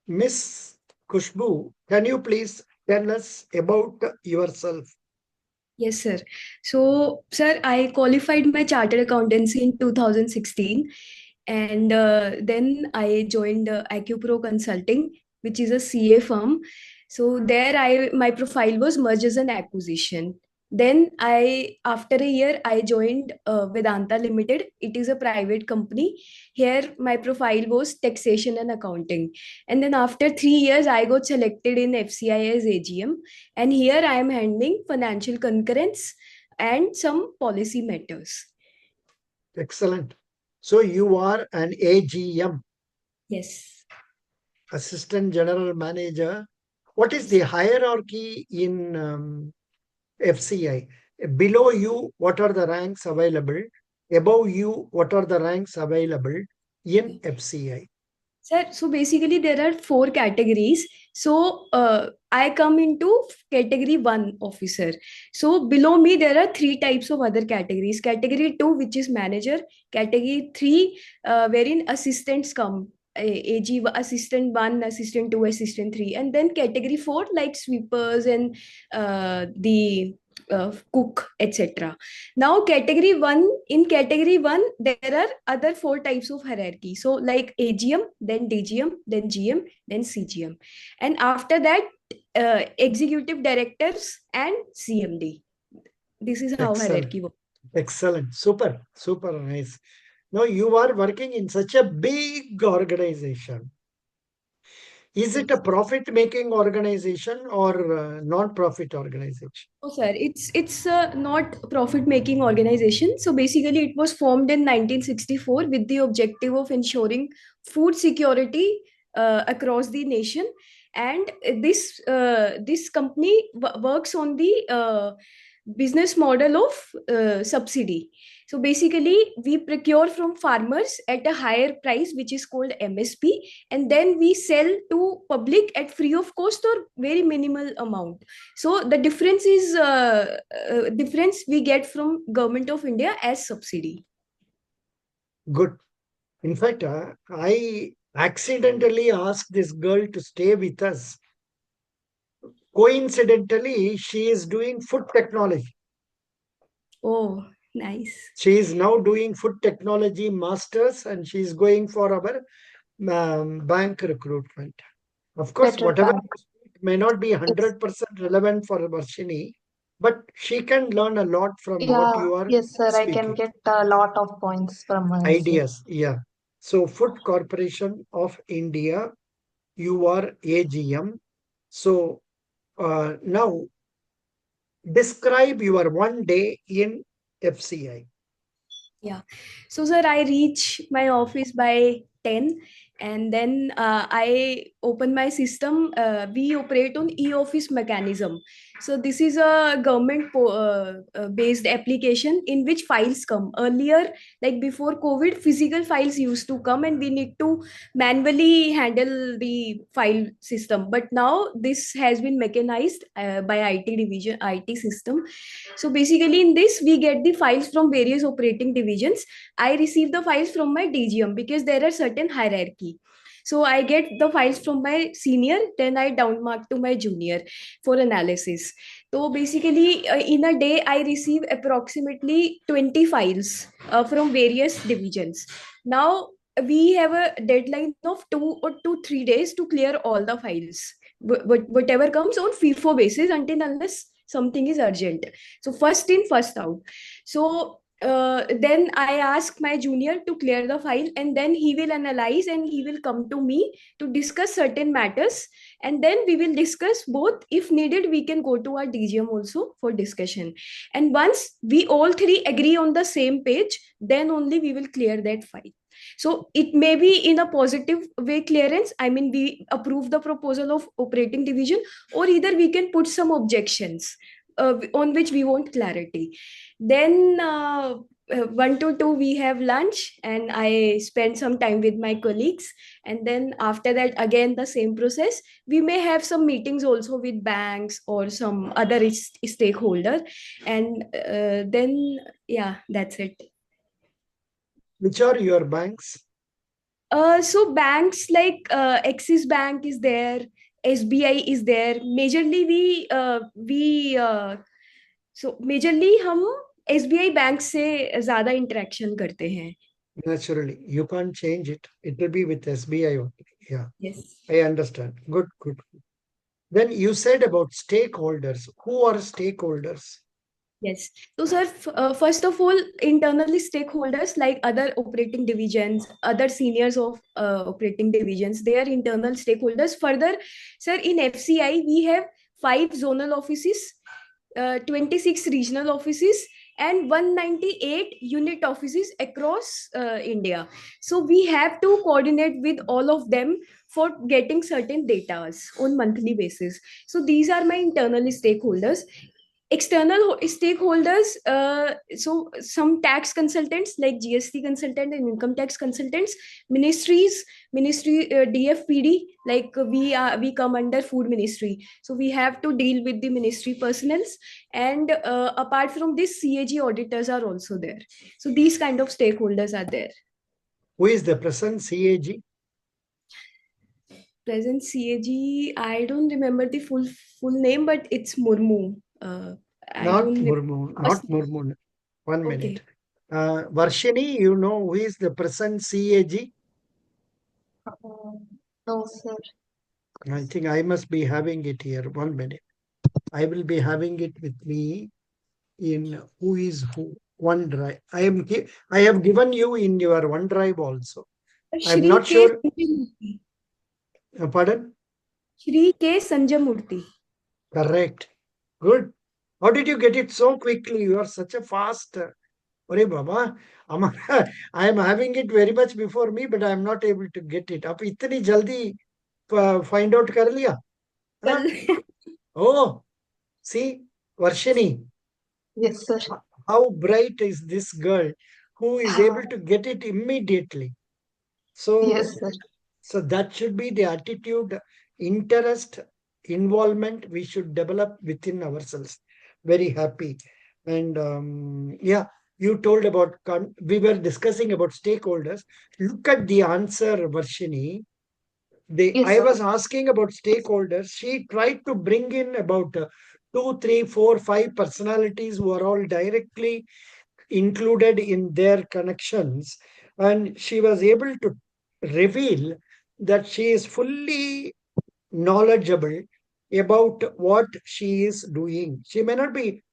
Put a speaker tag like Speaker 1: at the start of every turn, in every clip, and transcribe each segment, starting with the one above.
Speaker 1: Miss Kushbu, can you please tell us about yourself?
Speaker 2: Yes, sir. So, sir, I qualified my chartered accountancy in 2016, and then I joined AcuPro Consulting, which is a CA firm. So there, I my profile was mergers and acquisition. Then after a year, I joined Vedanta Limited. It is a private company. Here, my profile was taxation and accounting. And then after 3 years, I got selected in FCI as AGM, and here I am handling financial concurrence and some policy matters.
Speaker 1: Excellent. So you are an AGM,
Speaker 2: Yes.
Speaker 1: Assistant General Manager. What is
Speaker 2: Yes.
Speaker 1: the hierarchy in FCI? Below you, what are the ranks available? Above you, what are the ranks available in FCI?
Speaker 2: Sir, so basically there are four categories. So I come into category one officer. So below me there are three types of other categories. Category two, which is manager. Category three, wherein assistants come. AG assistant one, assistant two, assistant three, and then category four like sweepers and the cook, etc. Now, in category one, there are other four types of hierarchy. So, like AGM, then DGM, then GM, then CGM. And after that, executive directors and CMD. This is how
Speaker 1: Excellent.
Speaker 2: hierarchy works.
Speaker 1: Excellent. Super. Super nice. Now you are working in such a big organization. Is it a
Speaker 2: Yes.
Speaker 1: profit making organization or non-profit organization?
Speaker 2: Oh, sir, it's not profit-making organization. So basically, it was formed in 1964 with the objective of ensuring food security across the nation. And this company works on the business model of subsidy. So basically, we procure from farmers at a higher price, which is called MSP, and then we sell to public at free of cost or very minimal amount. So the difference is difference we get from government of India as subsidy.
Speaker 1: Good. In fact, I accidentally asked this girl to stay with us. Coincidentally, she is doing food technology.
Speaker 2: Oh, nice.
Speaker 1: She is now doing food technology masters and she is going for our bank recruitment. Of course,
Speaker 3: Federal
Speaker 1: whatever
Speaker 3: Bank.
Speaker 1: you speak may not be
Speaker 3: Yes.
Speaker 1: 100% relevant for Varshini, but she can learn a lot from what
Speaker 3: Yeah,
Speaker 1: you are
Speaker 3: yes, sir. I can
Speaker 1: speaking.
Speaker 3: get a lot of points from her. Sir.
Speaker 1: Ideas, yeah. So, Food Corporation of India, you are AGM. So, now describe your one day in FCI.
Speaker 2: Yeah. So, sir, I reach my office by 10, and then I open my system. We operate on e-office mechanism. So this is a government based application in which files come. Earlier, like before COVID, physical files used to come and we need to manually handle the file system. But now this has been mechanized by IT division, IT system. So basically, in this, we get the files from various operating divisions. I receive the files from my DGM because there are certain hierarchy. So I get the files from my senior, then I downmark to my junior for analysis. So basically, in a day, I receive approximately 20 files from various divisions. Now we have a deadline of 2 or 3 days to clear all the files. Whatever comes on FIFO basis until unless something is urgent. So first in, first out. So then I ask my junior to clear the file, and then he will analyze and he will come to me to discuss certain matters. And then we will discuss both. If needed, we can go to our DGM also for discussion. And once we all three agree on the same page, then only we will clear that file. So it may be in a positive way clearance. I mean, we approve the proposal of operating division, or either we can put some objections on which we want clarity. Then 1 to 2 we have lunch and I spend some time with my colleagues, and then after that again the same process. We may have some meetings also with banks or some other stakeholder, and then yeah, that's it.
Speaker 1: Which are your banks?
Speaker 2: So banks like Axis Bank is there, SBI is there. Majorly हम SBI bank से ज्यादा interaction करते हैं.
Speaker 1: Naturally, you can't change it. It will be with SBI only. Yeah,
Speaker 2: Yes.
Speaker 1: I understand. Good, good. Then you said about stakeholders. Who are stakeholders?
Speaker 2: Yes. So, sir, first of all, internally stakeholders like other operating divisions, other seniors of operating divisions, they are internal stakeholders. Further, sir, in FCI, we have 5 zonal offices, 26 regional offices, and 198 unit offices across India. So, we have to coordinate with all of them for getting certain data on monthly basis. So, these are my internal stakeholders. External stakeholders, so some tax consultants like GST consultant and income tax consultants, ministry DFPD, like we come under food ministry, so we have to deal with the ministry personnels. And apart from this, CAG auditors are also there. So these kind of stakeholders are there.
Speaker 1: Who is the present CAG?
Speaker 2: Present CAG, I don't remember the full name, but it's Murmu.
Speaker 1: Not Murmu, not Murmu. 1 minute.
Speaker 2: Okay.
Speaker 1: Varshini, you know who is the present CAG?
Speaker 3: No, sir.
Speaker 1: I think I must be having it here. 1 minute. I will be having it with me in who is who. OneDrive. I have given you in your OneDrive also. I'm not sure. Pardon?
Speaker 2: Shri K. Sanjamurthy.
Speaker 1: Correct. Good. How did you get it so quickly? You are such a fast. Ore Baba, I am having it very much before me, but I am not able to get it. Ab itni jaldi find out kar liya? Huh? Oh, see, Varshini.
Speaker 3: Yes, sir.
Speaker 1: How bright is this girl who is able to get it immediately? So,
Speaker 3: Yes, sir.
Speaker 1: so that should be the attitude, interest, involvement we should develop within ourselves. Very happy. And yeah, you told about, we were discussing about stakeholders. Look at the answer, Varshini.
Speaker 3: Yes,
Speaker 1: I
Speaker 3: sir.
Speaker 1: was asking about stakeholders. She tried to bring in about 2, 3, 4, 5 personalities who are all directly included in their connections. And she was able to reveal that she is fully knowledgeable about what she is doing. She may not be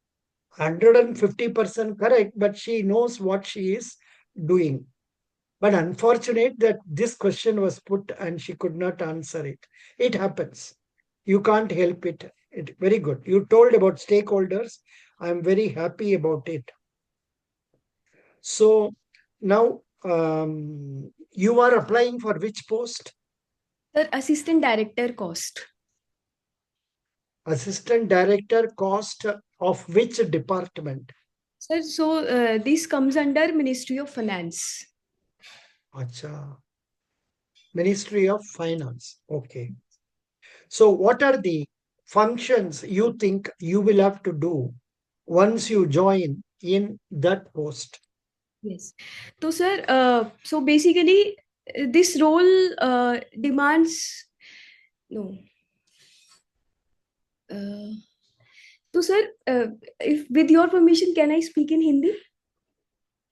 Speaker 1: 150% correct, but she knows what she is doing. But unfortunate that this question was put and she could not answer it. It happens. You can't help it. Very good. You told about stakeholders. I'm very happy about it. So now you are applying for which post?
Speaker 2: Sir, Assistant Director Cost.
Speaker 1: Assistant Director Cost of which department?
Speaker 2: Sir, so this comes under Ministry of Finance.
Speaker 1: Acha. Ministry of Finance. Okay. So what are the functions you think you will have to do once you join in that post?
Speaker 2: Yes. So, sir, so basically, this role demands no. So, sir, if with your permission, can I speak in Hindi?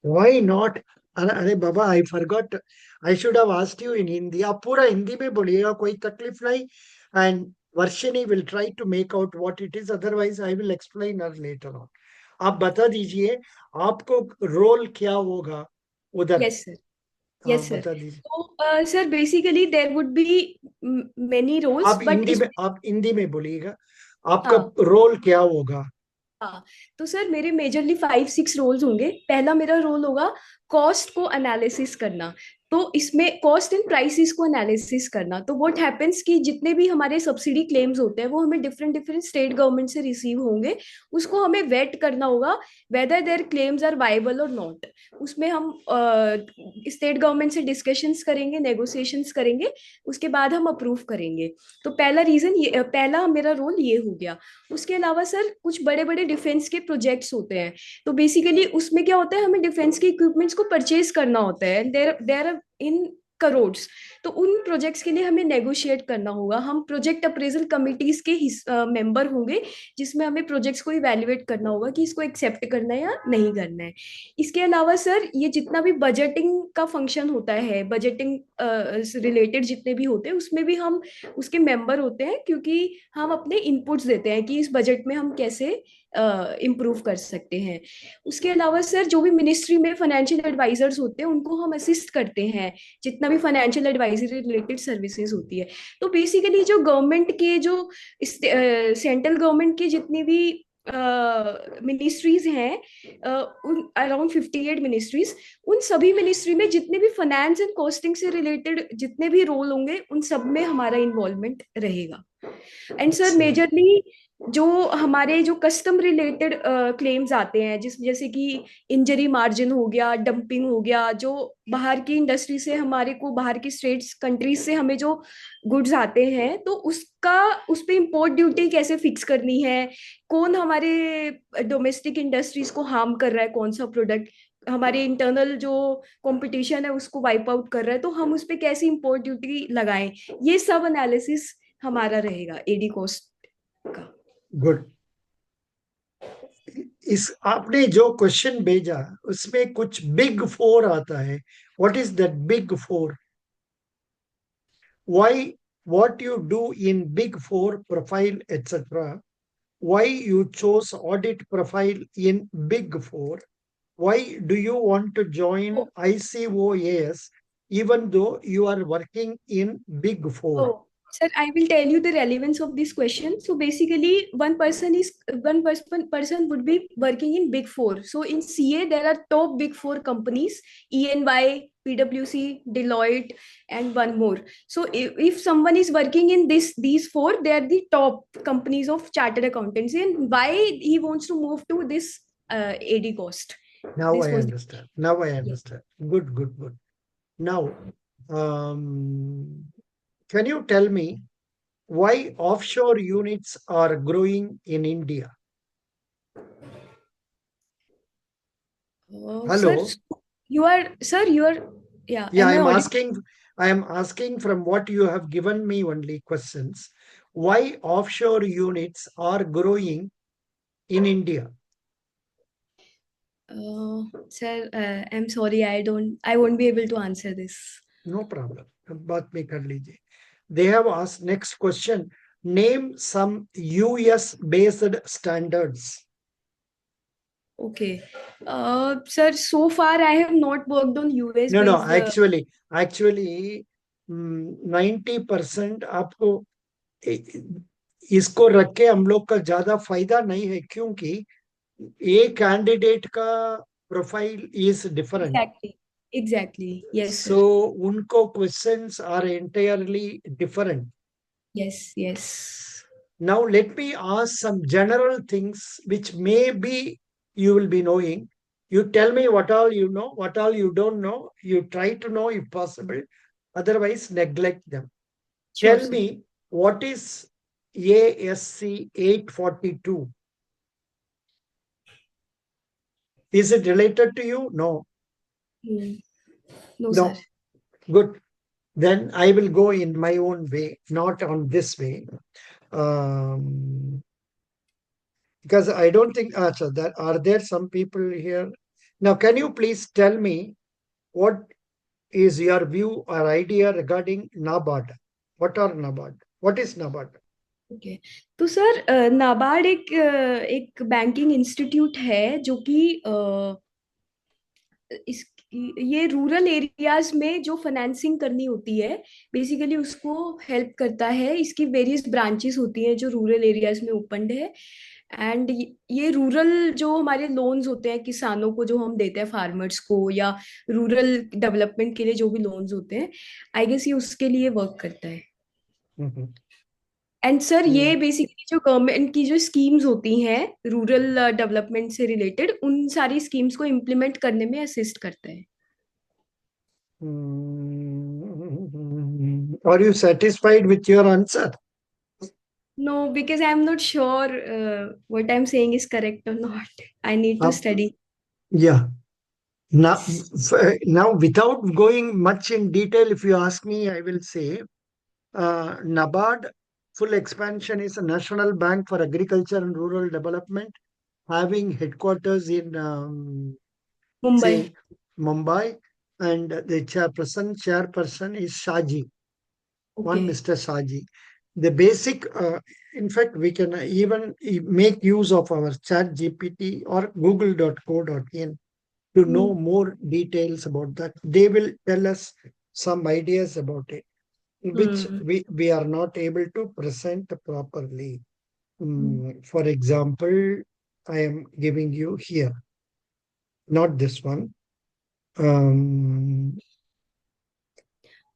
Speaker 1: Why not? अरे बाबा, I forgot. I should have asked you in Hindi. आप पूरा हिंदी में बोलिएगा, कोई तकलीफ नहीं. And Varshini will try to make out what it is. Otherwise, I will explain her later on. आप बता दीजिए, आपको रोल क्या होगा उधर?
Speaker 2: Yes, sir. Yes, sir.
Speaker 1: बता दीजिए.
Speaker 2: So, sir, basically there would be many roles,
Speaker 1: आप हिंदी में बोलिएगा. आपका रोल क्या होगा?
Speaker 2: हाँ, तो सर मेरे मेजरली 5-6 रोल्स होंगे. पहला मेरा रोल होगा कॉस्ट को एनालिसिस करना. तो इसमें कॉस्ट एंड प्राइसेस को एनालिसिस करना. तो व्हाट हैपेंस कि जितने भी हमारे सब्सिडी क्लेम्स होते हैं वो हमें डिफरेंट स्टेट गवर्नमेंट से रिसीव होंगे. उसको हमें वेट करना होगा whether their claims are viable और नॉट. उसमें हम स्टेट गवर्नमेंट से डिस्कशंस करेंगे, नेगोशिएशंस करेंगे, उसके बाद हम अप्रूव करेंगे. तो पहला मेरा रोल ये हो गया. उसके अलावा सर कुछ बड़े बड़े डिफेंस के प्रोजेक्ट्स होते हैं. तो बेसिकली उसमें क्या होता है, हमें डिफेंस के इक्विपमेंट्स को परचेज करना होता है. There in crore. तो उन प्रोजेक्ट्स के लिए हमें नेगोशिएट करना होगा। हम प्रोजेक्ट अप्रेजल कमिटीज के मेंबर होंगे, जिसमें हमें प्रोजेक्ट्स को इवैल्यूएट करना होगा कि इसको एक्सेप्ट करना है या नहीं करना है। इसके अलावा सर, ये जितना भी बजटिंग का फंक्शन होता है, बजटिंग रिलेटेड जितने भी होते हैं, उसमें भी हम उसके मेंबर होते हैं, क्योंकि हम अपने इनपुट्स देते हैं कि इस बजट में हम कैसे इम्प्रूव कर सकते हैं। उसके अलावा सर, जो भी मिनिस्ट्री में फाइनेंशियल एडवाइजर्स होते हैं, उनको हम असिस्ट करते हैं, जितना भी फाइनेंशियल एडवाइजरी रिलेटेड सर्विसेज होती है। तो बेसिकली जो गवर्नमेंट के, जो सेंट्रल गवर्नमेंट की जितनी भी मिनिस्ट्रीज हैं, उन अराउंड 58 मिनिस्ट्रीज, उन सभी मिनिस्ट्री में जितने भी फाइनेंस एंड कॉस्टिंग से रिलेटेड जितने भी रोल होंगे, उन सब में हमारा इन्वॉल्वमेंट रहेगा। एंड सर, मेजरली जो हमारे जो कस्टम रिलेटेड क्लेम्स आते हैं, जैसे कि इंजरी मार्जिन हो गया, डंपिंग हो गया, जो बाहर की इंडस्ट्री से हमारे को, बाहर की स्टेट्स कंट्रीज से हमें जो गुड्स आते हैं, तो उस पे इम्पोर्ट ड्यूटी कैसे फिक्स करनी है, कौन हमारे डोमेस्टिक इंडस्ट्रीज को हार्म कर रहा है, कौन सा प्रोडक्ट हमारे इंटरनल जो कंपटीशन है उसको वाइप आउट कर रहा है, तो हम उस पे कैसे इम्पोर्ट ड्यूटी लगाएं, ये सब एनालिसिस हमारा रहेगा एडी कॉस्ट का।
Speaker 1: गुड। इस आपने जो क्वेश्चन भेजा उसमें कुछ बिग फोर आता है. What is that big four? Why, what you do in big four profile, etc. Why you chose audit profile in big four? Why do you want to join ICOAS even though you are working in big four?
Speaker 2: Oh, sir, I will tell you the relevance of this question. So basically, one person would be working in Big Four. So in CA, there are top Big Four companies: ENY, PwC, Deloitte, and one more. So if someone is working in these four, they are the top companies of chartered accountancy. And why he wants to move to this AD cost?
Speaker 1: Now
Speaker 2: This
Speaker 1: I
Speaker 2: was
Speaker 1: understand. Now I
Speaker 2: yeah.
Speaker 1: understand. Good, good, good. Now, can you tell me why offshore units are growing in India?
Speaker 2: Sir,
Speaker 1: Hello?
Speaker 2: you are, sir, you are, yeah,
Speaker 1: Yeah,
Speaker 2: am I audible?
Speaker 1: I am asking from what you have given me only questions. Why offshore units are growing in India?
Speaker 2: Sir, I'm sorry, I won't be able to answer this.
Speaker 1: No problem. बात में कर लीजिए. They have asked next question. Name some US based standards.
Speaker 2: Okay. Sir, so far I have not worked on US
Speaker 1: No,
Speaker 2: based.
Speaker 1: actually 90% आपको इसको रख के हम लोग का ज्यादा फायदा नहीं है, क्योंकि एक कैंडिडेट का profile is different.
Speaker 2: Exactly. Yes, sir.
Speaker 1: So उनको questions are entirely different.
Speaker 2: Yes.
Speaker 1: Now let me ask some general things which maybe you will be knowing. You tell me what all you know, what all you don't know. You try to know if possible. Otherwise, neglect them.
Speaker 2: Sure,
Speaker 1: Tell
Speaker 2: sir.
Speaker 1: me, what is ASC 842? Is it related to you? No.
Speaker 2: Hmm. No,
Speaker 1: No.
Speaker 2: sir.
Speaker 1: Good. Then I will go in my own way, not on this way. Because I don't think, so that are there some people here. Now, can you please tell me what is your view or idea regarding NABARD? What are NABARD? What is NABARD?
Speaker 2: Okay, तो sir, NABARD एक banking institute है, जो कि इस ये rural areas में जो financing करनी होती है, बेसिकली उसको हेल्प करता है। इसकी वेरियस ब्रांचेस होती हैं जो रूरल एरियाज में ओपनड है। एंड ये रूरल जो हमारे लोन्स होते हैं किसानों को, जो हम देते हैं फार्मर्स को, या रूरल डेवलपमेंट के लिए जो भी लोन्स होते हैं, आई गेस ये उसके लिए वर्क करता है।
Speaker 1: Mhm.
Speaker 2: एंड सर, ये बेसिकली जो गवर्नमेंट की जो स्कीम्स होती हैं रूरल डेवलपमेंट से रिलेटेड, उन सारी स्कीम्स को इम्प्लीमेंट करने में असिस्ट करता है।
Speaker 1: Are you satisfied with your answer?
Speaker 2: No, because I'm not sure what I'm saying is correct or not. I need to study.
Speaker 1: Yeah. Now, now, without going much in detail, if you ask me, I will say NABARD full expansion is a National Bank for Agriculture and Rural Development, having headquarters in
Speaker 2: Mumbai.
Speaker 1: say Mumbai, and the chairperson is Shaji, one
Speaker 2: Okay.
Speaker 1: Mr. Shaji. The basic, in fact, we can even make use of our chat GPT or google.co.in to know
Speaker 2: Hmm.
Speaker 1: more details about that. They will tell us some ideas about it, which
Speaker 2: Hmm.
Speaker 1: we are not able to present properly.
Speaker 2: Hmm.
Speaker 1: For example, I am giving you here, not this one. Um,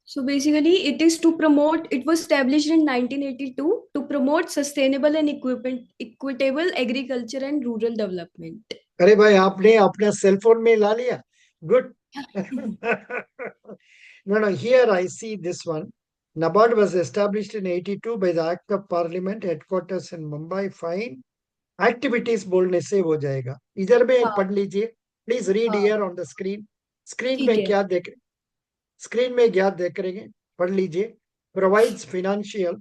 Speaker 2: So basically, it was established in 1982 to promote sustainable and equitable agriculture and rural development.
Speaker 1: अरे भाई आपने अपना cell phone में ला लिया good no, no, here I see this one. NABARD was established in 82 by the Act of Parliament, headquarters in Mumbai. Fine. Activities बोलने से हो जाएगा. इधर में
Speaker 2: हाँ
Speaker 1: पढ़ लीजिए. Please read
Speaker 2: हाँ
Speaker 1: here on the screen. Screen
Speaker 2: ठीक
Speaker 1: में
Speaker 2: है
Speaker 1: क्या देख Screen में क्या देख रहे हैं? पढ़ लीजिए. Provides financial.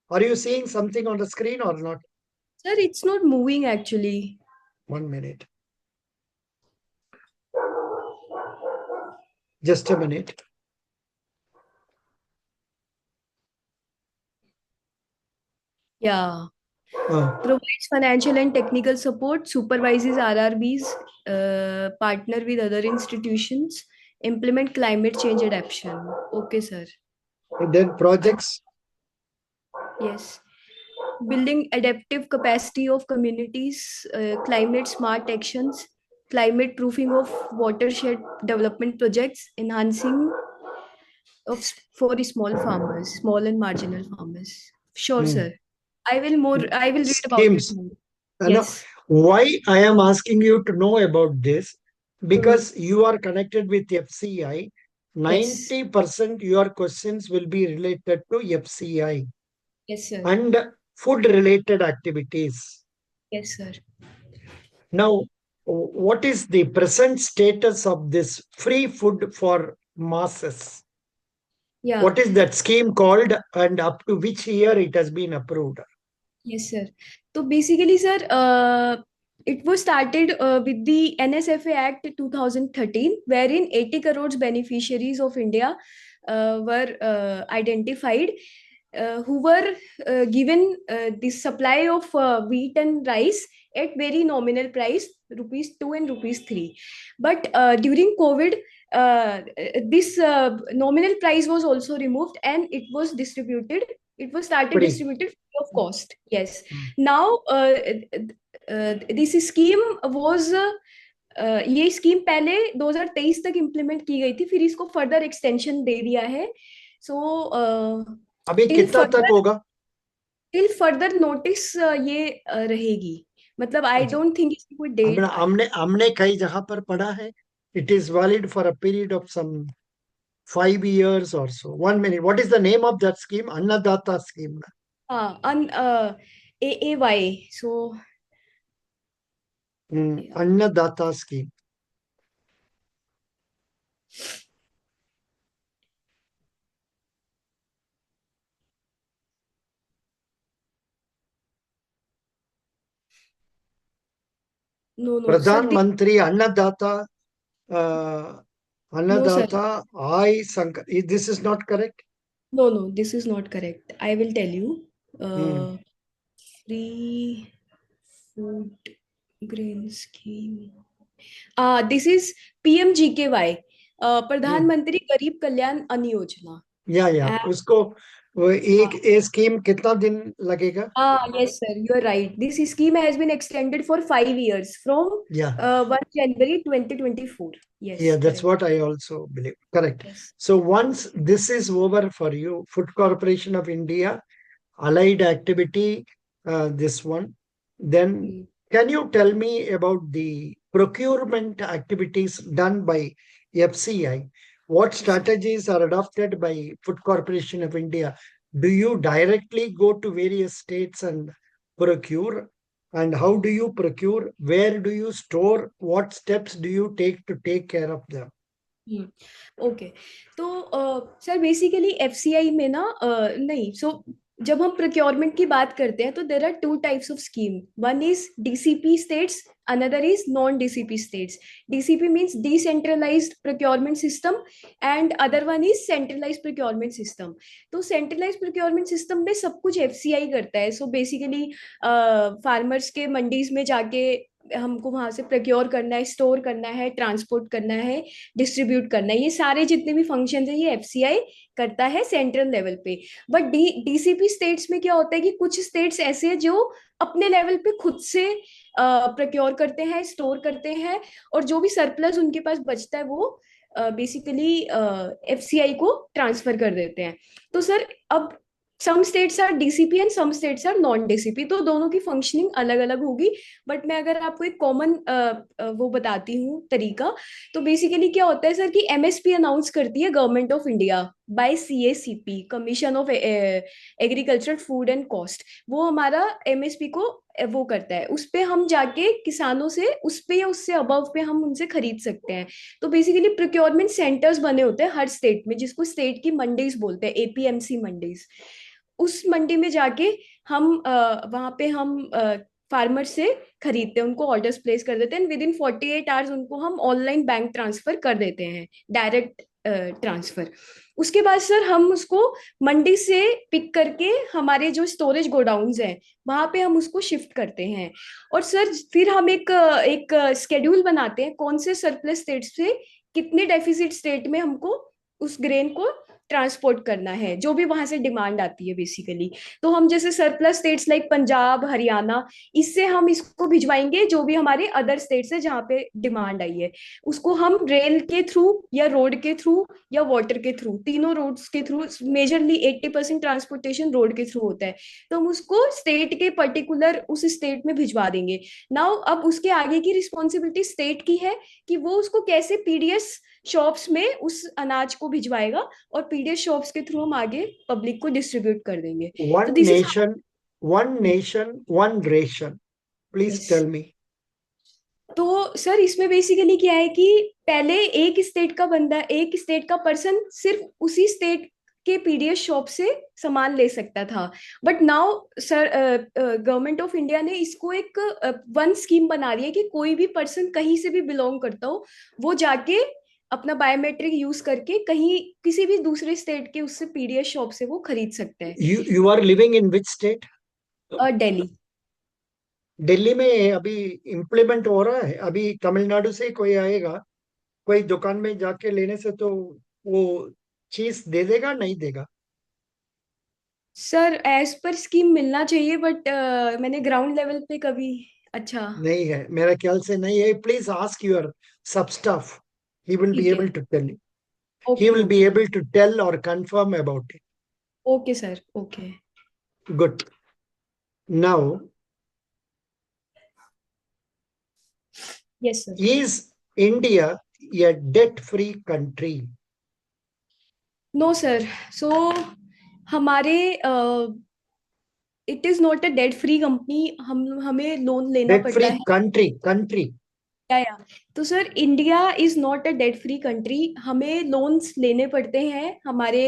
Speaker 1: Are you seeing something on the screen or not?
Speaker 2: Sir it's not moving actually.
Speaker 1: 1 minute. Just a minute.
Speaker 2: Yeah.
Speaker 1: Uh,
Speaker 2: Provides financial and technical support, supervises RRBs, partner with other institutions, implement climate change adaptation. Okay, sir.
Speaker 1: then projects.
Speaker 2: Yes. Building adaptive capacity of communities, climate smart actions, climate proofing of watershed development projects, enhancing for small and marginal farmers. Sure,
Speaker 1: Hmm.
Speaker 2: sir. I will read about it
Speaker 1: Schemes.
Speaker 2: more.
Speaker 1: Now,
Speaker 2: Yes.
Speaker 1: why I am asking you to know about this?
Speaker 2: Hmm.
Speaker 1: Because you are connected with FCI.
Speaker 2: Yes.
Speaker 1: 90% your questions will be related to FCI
Speaker 2: Yes, sir.
Speaker 1: and food related activities.
Speaker 2: Yes, sir.
Speaker 1: Now, what is the present status of this free food for masses?
Speaker 2: Yeah.
Speaker 1: What is that scheme called and up to which year it has been approved?
Speaker 2: Yes, sir. So basically, sir, it was started with the NSFA Act 2013, wherein 80 crores beneficiaries of India were identified, who were given the supply of wheat and rice at very nominal price, rupees 2 and rupees 3. But during COVID, this nominal price was also removed and it was started
Speaker 1: Free.
Speaker 2: distributed free of cost. Yes.
Speaker 1: Hmm.
Speaker 2: Now this scheme was ये scheme पहले 2023 तक implement की गई थी, फिर इसको further extension दे दिया है. सो
Speaker 1: अभी
Speaker 2: टिल
Speaker 1: कितना तक
Speaker 2: फर्दर
Speaker 1: होगा?
Speaker 2: टिल फर्दर नोटिस ये रहेगी. मतलब आई
Speaker 1: अच्छा,
Speaker 2: डोंट थिंक इसकी कोई
Speaker 1: हमने
Speaker 2: डेट.
Speaker 1: हमने हमने कई जगह पर पढ़ा है. It is valid for a period of some 5 years or so. 1 minute. What is the name of that scheme? Annadata scheme.
Speaker 2: हाँ AAY. So
Speaker 1: Annadata scheme.
Speaker 2: No no sir.
Speaker 1: Pradhan Mantri Annadata uh,
Speaker 2: no sir.
Speaker 1: Annadata I Sankar. This is not correct.
Speaker 2: No, no, this is not correct. I will tell you.
Speaker 1: Hmm.
Speaker 2: Free food grain scheme. This is PMGKY,
Speaker 1: Hmm.
Speaker 2: प्रधानमंत्री गरीब कल्याण अन्न योजना.
Speaker 1: या उसको वो एक ये scheme कितना दिन लगेगा?
Speaker 2: Yes, sir, you are right. This scheme has been extended for 5 years from
Speaker 1: Yeah.
Speaker 2: 1 January 2024.
Speaker 1: Yeah,
Speaker 2: Yes,
Speaker 1: that's
Speaker 2: correct.
Speaker 1: what I also believe. Correct.
Speaker 2: Yes.
Speaker 1: So once this is over for you, Food Corporation of India, allied activity, this one, then
Speaker 2: Mm.
Speaker 1: can you tell me about the procurement activities done by FCI? What
Speaker 2: Yes, sir.
Speaker 1: strategies are adopted by Food Corporation of India? Do you directly go to various states and procure, and how do you procure? Where do you store? What steps do you take to take care of them?
Speaker 2: Okay तो sir basically FCI में ना नहीं सो जब हम procurement की बात करते हैं तो there are two types of scheme one is DCP states another is non DCP states DCP means decentralised procurement system and other one is centralised procurement system तो सेंट्रलाइज्ड प्रोक्योरमेंट सिस्टम में सब कुछ FCI करता है so basically farmers के मंडीज में जाके हमको वहां से प्रोक्योर करना है स्टोर करना है ट्रांसपोर्ट करना है डिस्ट्रीब्यूट करना है ये सारे जितने भी फंक्शन है ये एफसीआई करता है सेंट्रल लेवल पे बट डीसीपी स्टेट्स में क्या होता है कि कुछ स्टेट्स ऐसे हैं जो अपने लेवल पे खुद से प्रोक्योर करते हैं स्टोर करते हैं और जो भी सरप्लस उनके पास बचता है वो बेसिकली एफसीआई को ट्रांसफर कर देते हैं तो सर अब some states are DCP and some states are non DCP तो दोनों की फंक्शनिंग अलग अलग होगी बट मैं अगर आपको एक कॉमन वो बताती हूँ तरीका तो बेसिकली क्या होता है सर कि एमएसपी अनाउंस करती है government of India by CACP commission of agriculture food and cost वो हमारा एमएसपी को वो करता है उस पे हम जाके किसानों से उस पे या उससे अबव पे हम उनसे खरीद सकते हैं तो बेसिकली प्रोक्योरमेंट सेंटर्स बने होते हैं हर स्टेट में जिसको स्टेट की मंडीज बोलते हैं एपीएमसी मंडीज उस मंडी में जाके हम वहां पे हम फार्मर से खरीदते हैं उनको ऑर्डर्स प्लेस कर देते हैं विद इन 48 आवर्स उनको हम ऑनलाइन बैंक ट्रांसफर कर देते हैं डायरेक्ट ट्रांसफर उसके बाद सर हम उसको मंडी से पिक करके हमारे जो स्टोरेज गोडाउन्स हैं वहां पे हम उसको शिफ्ट करते हैं और सर फिर हम एक स्केड्यूल बनाते हैं कौन से सरप्लस स्टेट से कितने डेफिसिट स्टेट में हमको उस ग्रेन को ट्रांसपोर्ट करना है जो भी वहां से डिमांड आती है बेसिकली तो हम जैसे surplus states like Punjab Haryana इससे हम इसको भिजवाएंगे जो भी हमारे अदर स्टेट्स है जहाँ पे डिमांड आई है उसको हम रेल के थ्रू या रोड के थ्रू या वाटर के थ्रू तीनों रोड्स के थ्रू मेजरली 80% ट्रांसपोर्टेशन रोड के थ्रू होता है तो हम उसको स्टेट के पर्टिकुलर उस स्टेट में भिजवा देंगे नाउ अब उसके आगे की रिस्पॉन्सिबिलिटी स्टेट की है कि वो उसको कैसे पीडीएस शॉप्स में उस अनाज को भिजवाएगा और पीडीएस शॉप्स के थ्रू हम आगे पब्लिक को डिस्ट्रीब्यूट कर देंगे तो
Speaker 1: One
Speaker 2: this is
Speaker 1: nation, one ration. Please
Speaker 2: yes
Speaker 1: tell me.
Speaker 2: तो सर इसमें बेसिकली क्या है कि पहले एक स्टेट का बंदा एक स्टेट का पर्सन सिर्फ उसी स्टेट के पीडीएस शॉप से सामान ले सकता था but now sir government of India ने इसको एक वन स्कीम बना रही है कि कोई भी पर्सन कहीं से भी बिलोंग करता हो वो जाके अपना बायोमेट्रिक यूज करके कहीं किसी भी दूसरे स्टेट के उससे पीडीएस शॉप से वो खरीद सकते हैं
Speaker 1: You are living in which state?
Speaker 2: Delhi
Speaker 1: Delhi में अभी इम्प्लीमेंट हो रहा है अभी तमिलनाडु से कोई आएगा कोई दुकान में जाके लेने से तो वो चीज दे देगा नहीं देगा
Speaker 2: सर एज पर स्कीम मिलना चाहिए बट मैंने ग्राउंड लेवल पे कभी अच्छा
Speaker 1: नहीं है मेरा ख्याल से नहीं है प्लीज आस्क योर सब स्टाफ he will be
Speaker 2: ठीक है
Speaker 1: able to tell you he
Speaker 2: okay
Speaker 1: will be
Speaker 2: okay
Speaker 1: able to tell or confirm about it
Speaker 2: okay sir okay
Speaker 1: good now
Speaker 2: yes sir
Speaker 1: is India a debt free country
Speaker 2: no sir so हमारे it is not a debt free company हम हमें loan लेना
Speaker 1: debt
Speaker 2: पड़ता
Speaker 1: free
Speaker 2: है
Speaker 1: country
Speaker 2: या तो sir India is not a debt free country हमें loans लेने पड़ते हैं हमारे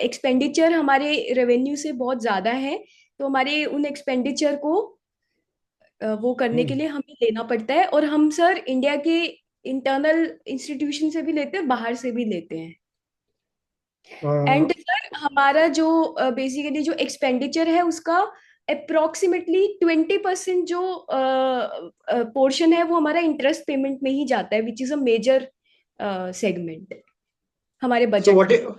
Speaker 2: एक्सपेंडिचर हमारे रेवेन्यू से बहुत ज्यादा है तो हमारे उन एक्सपेंडिचर को वो करने के लिए हमें लेना पड़ता है और हम सर इंडिया के इंटरनल इंस्टीट्यूशन से भी लेते हैं बाहर से भी लेते हैं
Speaker 1: uh,
Speaker 2: एंड सर हमारा जो बेसिकली जो एक्सपेंडिचर है उसका अप्रोक्सीमेटली 20% जो पोर्शन है वो हमारा इंटरेस्ट पेमेंट में ही जाता है which is a major segment हमारे
Speaker 1: so
Speaker 2: बजट का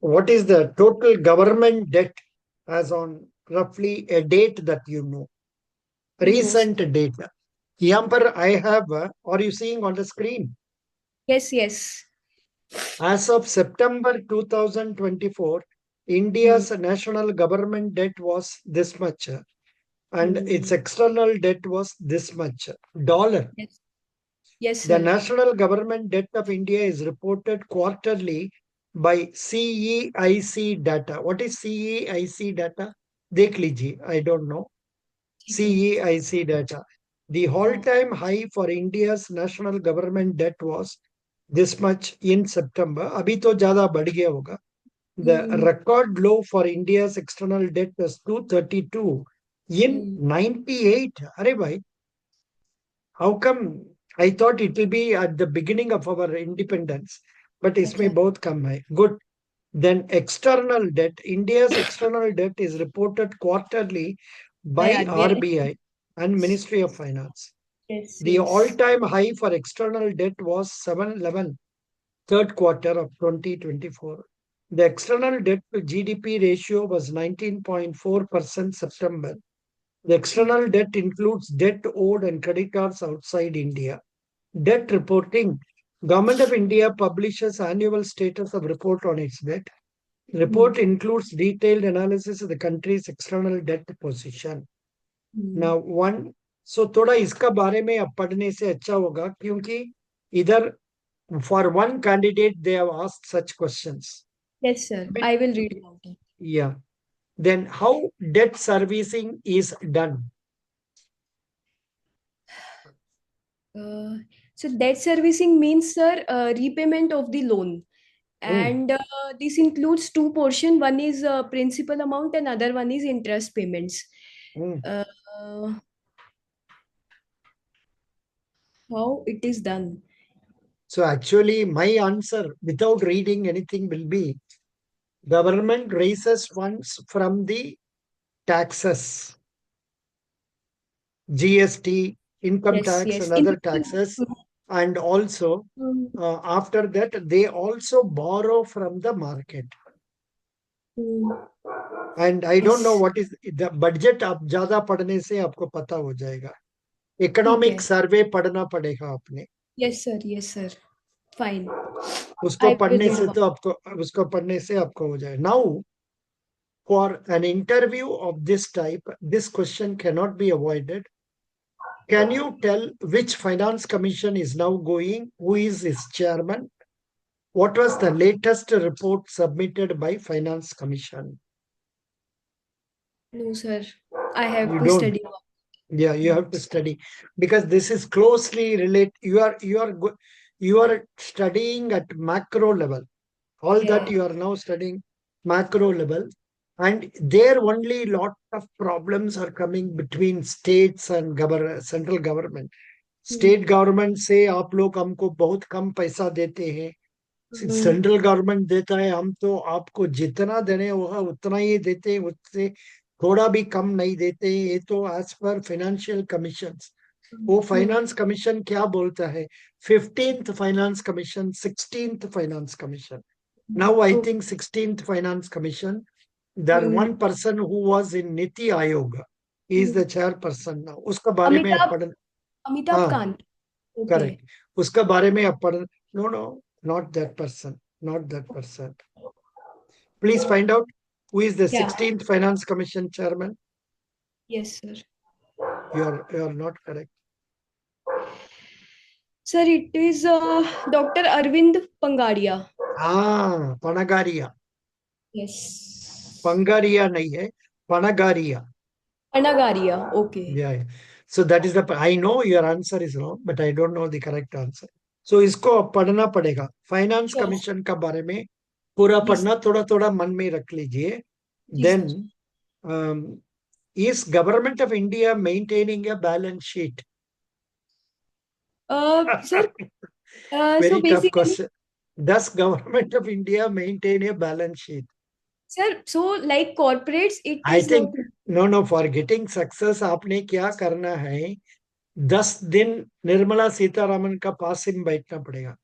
Speaker 1: what is the total government debt as on roughly a date that you know
Speaker 2: no
Speaker 1: recent data यहाँ पर I have are you seeing on the screen
Speaker 2: yes yes
Speaker 1: as of September 2024 India's national government debt was this much and its external debt was this much dollar
Speaker 2: yes yes
Speaker 1: the
Speaker 2: sir
Speaker 1: national government debt of India is reported quarterly by CEIC data what is CEIC data देख लीजिए I don't know CEIC data. The
Speaker 2: हाँ,
Speaker 1: all-time high for India's national government debt was this much in September. अभी तो ज्यादा बढ़ गया होगा. The record low for India's external debt was 232 in 98. अरे भाई, how come? I thought it will be at the beginning of our independence, but इसमें
Speaker 2: अच्छा,
Speaker 1: बहुत कम है. Good. Then external debt. India's external debt is reported quarterly
Speaker 2: by
Speaker 1: by
Speaker 2: RBI.
Speaker 1: RBI and Ministry of Finance.
Speaker 2: Yes,
Speaker 1: The
Speaker 2: yes.
Speaker 1: all-time high for external debt was 711, third quarter of 2024. The external debt to GDP ratio was 19.4% September. The external debt includes debt owed and creditors outside India. Debt reporting. Government of India publishes annual status of report on its debt. Report includes detailed analysis of the country's external debt position. Now one, so थोड़ा इसका बारे में अब पढ़ने से अच्छा होगा क्योंकि इधर for one candidate they have asked such questions.
Speaker 2: Yes, sir. I will read about it.
Speaker 1: Yeah. Then how debt servicing is done?
Speaker 2: So debt servicing means, sir, repayment of the loan. And this includes two portion. One is principal amount and other one is interest payments.
Speaker 1: Mm.
Speaker 2: How it is done?
Speaker 1: So actually my answer without reading anything will be government raises funds from the taxes, GST, income
Speaker 2: Yes,
Speaker 1: tax
Speaker 2: yes.
Speaker 1: and other taxes. And also after that they also borrow from the market. And I don't know
Speaker 2: Yes.
Speaker 1: what is the budget. आप ज्यादा पढ़ने से आपको पता हो जाएगा.
Speaker 2: ठीक
Speaker 1: economic
Speaker 2: है.
Speaker 1: सर्वे पढ़ना पड़ेगा आपने.
Speaker 2: Yes, sir. Yes, sir. Fine.
Speaker 1: उसको
Speaker 2: I will
Speaker 1: पढ़ने
Speaker 2: read
Speaker 1: से
Speaker 2: about
Speaker 1: तो आपको उसको पढ़ने से आपको हो जाए. Now for an interview of this type, this question cannot be avoided. Can you tell which finance commission is now going? Who is its chairman? What was the latest report submitted by Finance Commission?
Speaker 2: No, sir. I have
Speaker 1: You
Speaker 2: to
Speaker 1: don't.
Speaker 2: study.
Speaker 1: Yeah, you have to study because this is closely related. You are studying at macro level. All that
Speaker 2: Yeah.
Speaker 1: you are now studying macro level, and there only lot of problems are coming between states and central government. State government से आप लोग हमको बहुत कम पैसा देते हैं. Central government देता है हम तो आपको जितना देने होगा उतना ही देते हैं, उससे थोड़ा भी कम नहीं देते हैं. ये तो एज पर फाइनेंशियल कमीशन. वो फाइनेंस कमीशन क्या बोलता है? 15th finance commission, 16th finance commission. Now I think 16th Finance Commission, there one person who was in Niti Ayoga. He is the chairperson now. उसका बारे में आप
Speaker 2: अमिताभ
Speaker 1: पढ़.
Speaker 2: अमिताभ
Speaker 1: हाँ,
Speaker 2: कांत. Okay.
Speaker 1: correct. उसका बारे में आप पढ़. No, not that person. Not that person. Please find out who is the
Speaker 2: Yeah.
Speaker 1: 16th Finance Commission chairman.
Speaker 2: Yes, sir.
Speaker 1: You are not correct.
Speaker 2: Sir, it is Dr. Arvind Pangadia.
Speaker 1: Panagaria.
Speaker 2: Yes.
Speaker 1: Pangaria नहीं है, Panagaria.
Speaker 2: Panagaria. Okay.
Speaker 1: Yeah. So that is I know your answer is wrong, but I don't know the correct answer. So इसको अब पढ़ना पड़ेगा. Finance
Speaker 2: Sure.
Speaker 1: Commission का बारे में पूरा
Speaker 2: Yes.
Speaker 1: पढ़ना, थोड़ा थोड़ा मन में रख लीजिए.
Speaker 2: जी,
Speaker 1: Then is government of India maintaining a balance sheet?
Speaker 2: Sir, so
Speaker 1: Very tough
Speaker 2: basically,
Speaker 1: question. Does government of India maintain a balance sheet?
Speaker 2: sir, so like corporates, it
Speaker 1: I
Speaker 2: is
Speaker 1: think
Speaker 2: not.
Speaker 1: no, for getting success आपने क्या करना है? 10 दिन निर्मला सीतारामन का पास में बैठना पड़ेगा.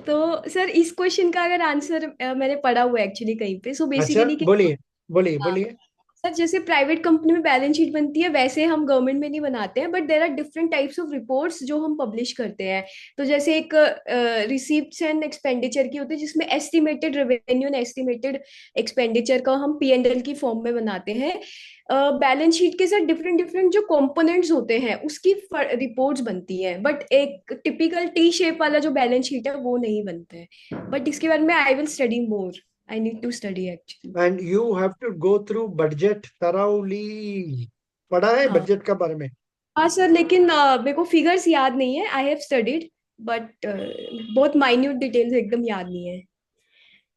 Speaker 2: तो सर इस क्वेश्चन का अगर आंसर मैंने पढ़ा हुआ है एक्चुअली कहीं पे. सो
Speaker 1: अच्छा,
Speaker 2: बेसिकली
Speaker 1: बोलिए बोलिए
Speaker 2: हाँ,
Speaker 1: बोलिए.
Speaker 2: सर जैसे प्राइवेट कंपनी में बैलेंस शीट बनती है वैसे हम गवर्नमेंट में नहीं बनाते हैं, but there are different types of reports जो हम पब्लिश करते हैं. तो जैसे एक रिसीप्ट्स एंड एक्सपेंडिचर की होती है जिसमें estimated revenue and estimated expenditure का हम P&L की फॉर्म में बनाते हैं. बैलेंस शीट के साथ डिफरेंट डिफरेंट जो कंपोनेंट्स होते हैं उसकी रिपोर्ट्स बनती हैं, बट एक टिपिकल टी शेप वाला जो बैलेंस शीट है वो नहीं बनता है. बट इसके बारे में आई will study more. I need to study actually.
Speaker 1: And you have to go through budget thoroughly. पढ़ा है
Speaker 2: हाँ
Speaker 1: बजट का बारे में?
Speaker 2: हाँ सर, लेकिन मेरे को फिगर्स याद नहीं है. आई हैव स्टडीड बट बहुत माइन्यूट डिटेल्स एकदम याद नहीं है.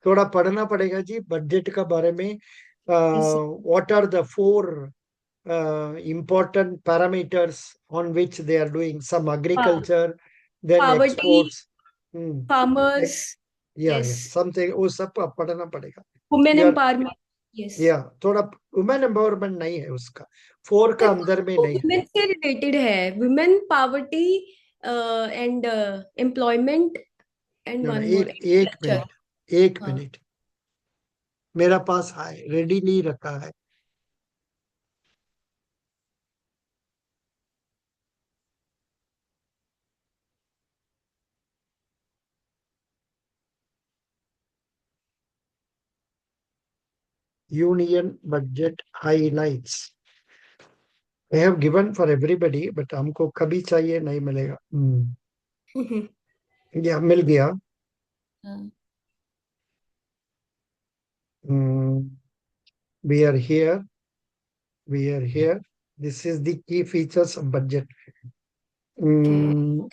Speaker 1: थोड़ा पढ़ना पड़ेगा जी बजट का बारे में.
Speaker 2: Yes, sir.
Speaker 1: What are the four important parameters on which they are doing? Some agriculture, then
Speaker 2: Poverty,
Speaker 1: exports. Hmm.
Speaker 2: farmers,
Speaker 1: Yeah,
Speaker 2: yes,
Speaker 1: something वो सब पढ़ना पड़ेगा.
Speaker 2: women
Speaker 1: यार
Speaker 2: empowerment, yes.
Speaker 1: या थोड़ा वुमेन एम्पावरमेंट नहीं है उसका, 4 का
Speaker 2: सर
Speaker 1: अंदर में
Speaker 2: वो
Speaker 1: नहीं है.
Speaker 2: women से रिलेटेड है. Women poverty and employment and one more
Speaker 1: एक
Speaker 2: agriculture.
Speaker 1: मिनट, एक
Speaker 2: हाँ
Speaker 1: मिनट, मेरा पास है, रेडी नहीं रखा है. Union budget highlights. I have given for everybody, but हमको कभी चाहिए नहीं मिलेगा. या मिल गया.
Speaker 2: हाँ.
Speaker 1: We are here. We are here. This is the key features of budget.
Speaker 2: Okay.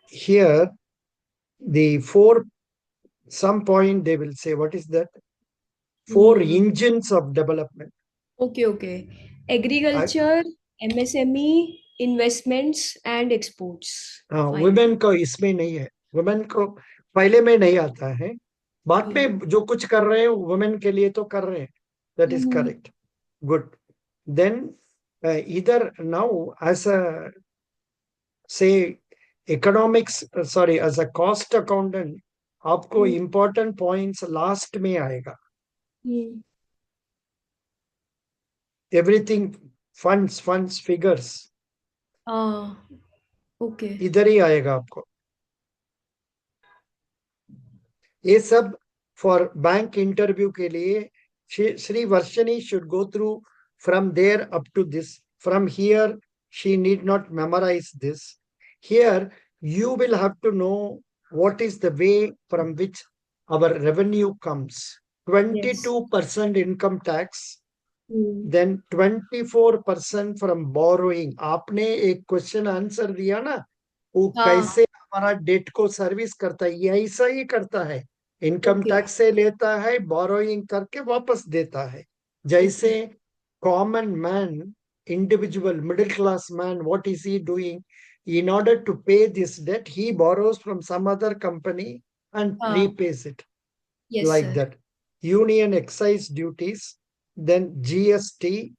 Speaker 1: Here, the four, some point they will say, what is that? Four engines of development.
Speaker 2: Okay. Agriculture, MSME, investments and exports. Fine.
Speaker 1: Women को इसमें नहीं है. Women को पहले में नहीं आता है. बाद में जो कुछ कर रहे हैं वुमेन के लिए तो कर रहे हैं. That is correct. Good. Then either now as a say economics, sorry, as a cost accountant, आपको important points last में आएगा. Everything funds, figures.
Speaker 2: Okay.
Speaker 1: इधर ही आएगा आपको. ये सब फॉर बैंक इंटरव्यू के लिए Shri वर्षिनी should go through from there up to this. From here she need not memorize this. Here you will have to know what is the way from which our revenue comes. 22% income tax, then 24% from borrowing. आपने एक question answer दिया ना, वो कैसे हमारा date को service करता है, ये ऐसा ही करता है. इनकम टैक्स से लेता है, बोरोइंग करके वापस देता है. जैसे common man, individual middle class man, what is he doing? In order to pay this debt, he borrows from some other company and repays it.
Speaker 2: Yes,
Speaker 1: like
Speaker 2: sir.
Speaker 1: that. Union excise duties, then GST,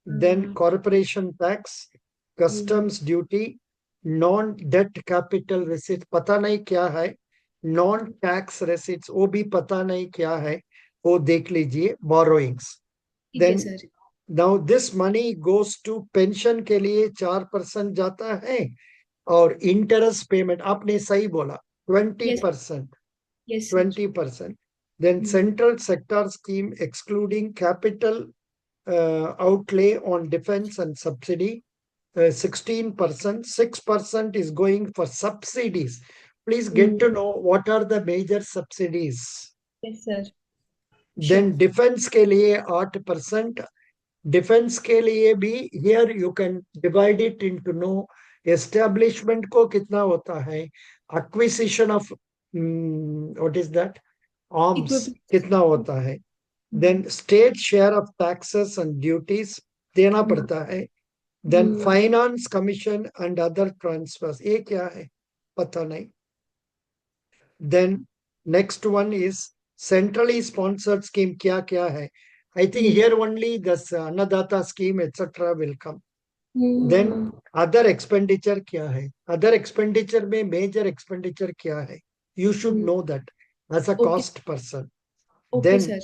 Speaker 1: then corporation tax, customs duty, non-debt capital receipts. पता नहीं क्या है. Non-tax receipts वो भी पता नहीं क्या है, वो देख लीजिए. Borrowings. Then now this money goes to pension के लिए 4% जाता है, और interest payment आपने सही बोला 20%.
Speaker 2: Yes, sir.
Speaker 1: 20%. Then central sector scheme excluding capital outlay on defense and subsidy, 16%. 6% is going for subsidies. Please get to know what are the major subsidies.
Speaker 2: Yes, sir.
Speaker 1: Then defense के लिए 8%. Defense के लिए भी here you can divide it into know establishment को कितना होता है, acquisition of what is that, arms कितना होता है, then state share of taxes and duties देना पड़ता है, then finance commission and other transfers ये क्या है पता नहीं. Then next one is centrally sponsored scheme क्या क्या है. I think here only this Annadata scheme etc. will come. Then other expenditure क्या है, other expenditure में major expenditure क्या है, you should know that as a cost person.
Speaker 2: Okay,
Speaker 1: Then
Speaker 2: sir.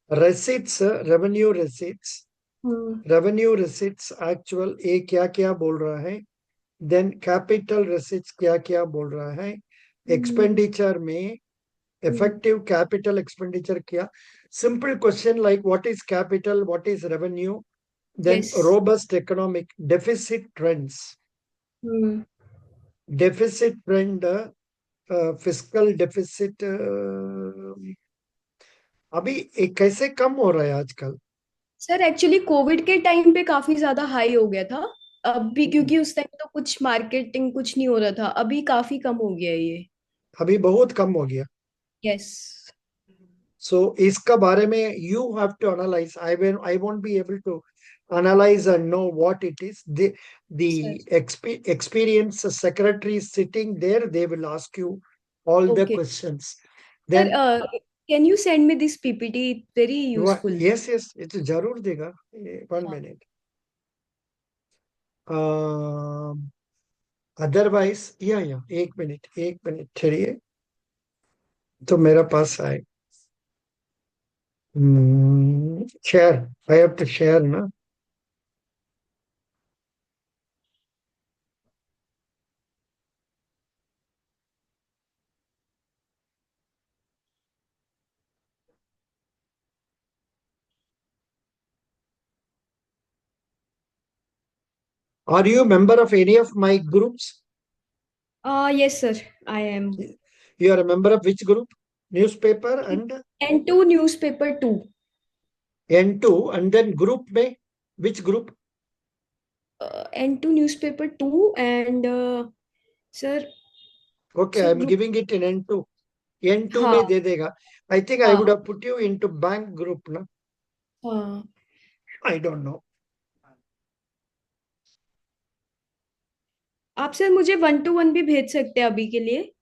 Speaker 1: receipts, revenue receipts, revenue receipts actual ये क्या क्या बोल रहा है, then capital receipts क्या क्या बोल रहा है, expenditure में effective capital expenditure क्या. Simple question like what is capital, what is revenue, then
Speaker 2: Yes.
Speaker 1: robust economic deficit trends. Deficit trend, fiscal deficit अभी कैसे कम हो रहा है आजकल?
Speaker 2: सर एक्चुअली कोविड के टाइम पे काफी ज्यादा हाई हो गया था। अभी
Speaker 1: हम्म,
Speaker 2: क्योंकि उस टाइम तो कुछ मार्केटिंग कुछ नहीं हो रहा था, अभी काफी कम हो गया है ये।
Speaker 1: अभी बहुत कम हो गया।
Speaker 2: यस
Speaker 1: सो इसका बारे में you have to analyse. I won't be able to analyze and know what it is. The
Speaker 2: sir.
Speaker 1: experienced secretary is sitting there. They will ask you all the
Speaker 2: okay
Speaker 1: questions.
Speaker 2: Sir,
Speaker 1: Then
Speaker 2: can you send me this PPT, very useful.
Speaker 1: yes, yes, it जरूर देगा. 1 minute. Otherwise या 1 minute ठहरिए. तो मेरा पास आए. Share. I have to share ना. Are you a member of any of my groups?
Speaker 2: Yes sir, I am.
Speaker 1: You are a member of which group? Newspaper and
Speaker 2: N two newspaper two.
Speaker 1: N2, and then group में which group?
Speaker 2: N two newspaper two and sir,
Speaker 1: Okay,
Speaker 2: sir
Speaker 1: I'm
Speaker 2: group.
Speaker 1: giving it in N2. N2
Speaker 2: हाँ
Speaker 1: में दे देगा. I think I would
Speaker 2: हाँ
Speaker 1: have put you into bank group, na?
Speaker 2: हाँ।
Speaker 1: I don't know.
Speaker 2: आप sir मुझे 1 to 1 भी भेज सकते हैं अभी के लिए।